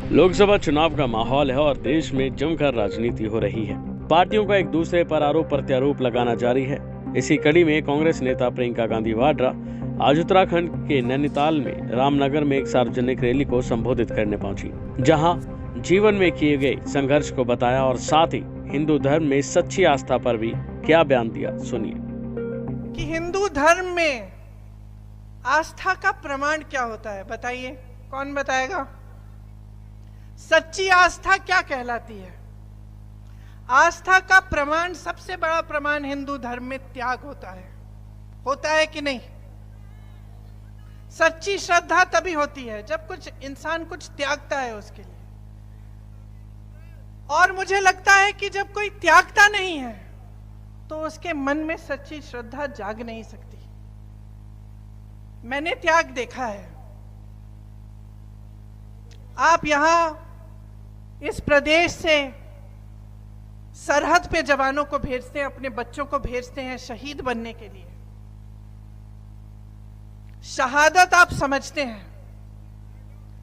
लोकसभा चुनाव का माहौल है और देश में जमकर राजनीति हो रही है। पार्टियों का एक दूसरे पर आरोप प्रत्यारोप लगाना जारी है। इसी कड़ी में कांग्रेस नेता प्रियंका गांधी वाड्रा आज उत्तराखंड के नैनीताल में रामनगर में एक सार्वजनिक रैली को संबोधित करने पहुंची, जहां जीवन में किए गए संघर्ष को बताया और साथ ही हिंदू धर्म में सच्ची आस्था पर भी क्या बयान दिया, सुनिए। कि हिंदू धर्म में आस्था का प्रमाण क्या होता है, बताइए, कौन बताएगा? सच्ची आस्था क्या कहलाती है? आस्था का प्रमाण, सबसे बड़ा प्रमाण हिंदू धर्म में त्याग होता है कि नहीं? सच्ची श्रद्धा तभी होती है जब कुछ इंसान कुछ त्यागता है उसके लिए। और मुझे लगता है कि जब कोई त्यागता नहीं है तो उसके मन में सच्ची श्रद्धा जाग नहीं सकती। मैंने त्याग देखा है। आप यहां इस प्रदेश से सरहद पे जवानों को भेजते हैं, अपने बच्चों को भेजते हैं शहीद बनने के लिए। शहादत आप समझते हैं।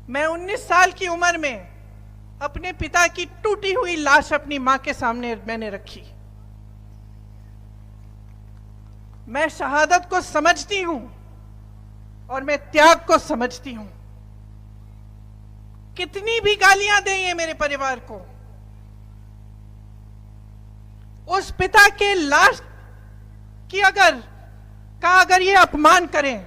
मैं 19 साल की उम्र में अपने पिता की टूटी हुई लाश अपनी मां के सामने मैंने रखी। मैं शहादत को समझती हूं और मैं त्याग को समझती हूं। कितनी भी गालियां दें ये मेरे परिवार को, उस पिता के लाश की अगर ये अपमान करें,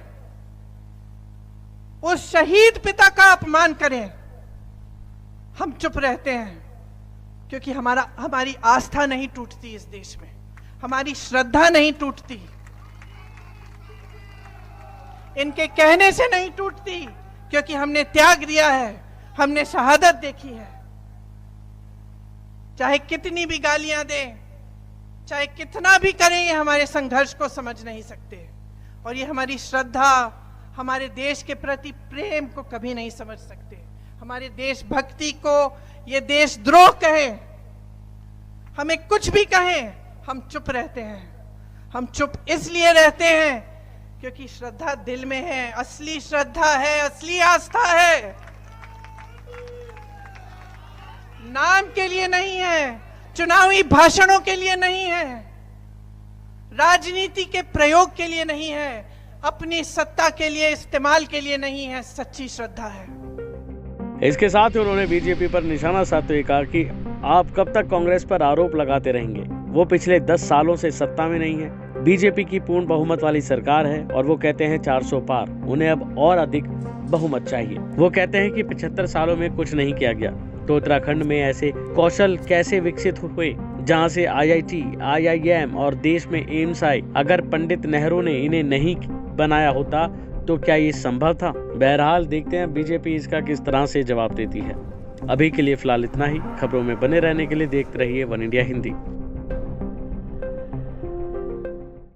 उस शहीद पिता का अपमान करें, हम चुप रहते हैं, क्योंकि हमारी आस्था नहीं टूटती इस देश में, हमारी श्रद्धा नहीं टूटती, इनके कहने से नहीं टूटती, क्योंकि हमने त्याग दिया है, हमने शहादत देखी है। चाहे कितनी भी गालियां दें, चाहे कितना भी करें, ये हमारे संघर्ष को समझ नहीं सकते और ये हमारी श्रद्धा, हमारे देश के प्रति प्रेम को कभी नहीं समझ सकते। हमारे देशभक्ति को ये देशद्रोह कहें, हमें कुछ भी कहें, हम चुप रहते हैं। हम चुप इसलिए रहते हैं क्योंकि श्रद्धा दिल में है, असली श्रद्धा है, असली आस्था है, नाम के लिए नहीं है, चुनावी भाषणों के लिए नहीं है, राजनीति के प्रयोग के लिए नहीं है, अपनी सत्ता के लिए इस्तेमाल के लिए नहीं है, सच्ची श्रद्धा है। इसके साथ ही उन्होंने बीजेपी पर निशाना साधते हुए कहा कि आप कब तक कांग्रेस पर आरोप लगाते रहेंगे? वो पिछले 10 सालों से सत्ता में नहीं है। बीजेपी की पूर्ण बहुमत वाली सरकार है और वो कहते हैं 400 पार, उन्हें अब और अधिक बहुमत चाहिए। वो कहते हैं कि 75 सालों में कुछ नहीं किया गया, तो उत्तराखंड में ऐसे कौशल कैसे विकसित हुए जहां से IIT, IIM और देश में एम्स आए? अगर पंडित नेहरू ने इन्हें नहीं बनाया होता तो क्या ये संभव था? बहरहाल देखते हैं बीजेपी इसका किस तरह से जवाब देती है। अभी के लिए फिलहाल इतना ही। खबरों में बने रहने के लिए देखते रहिए वन इंडिया हिंदी।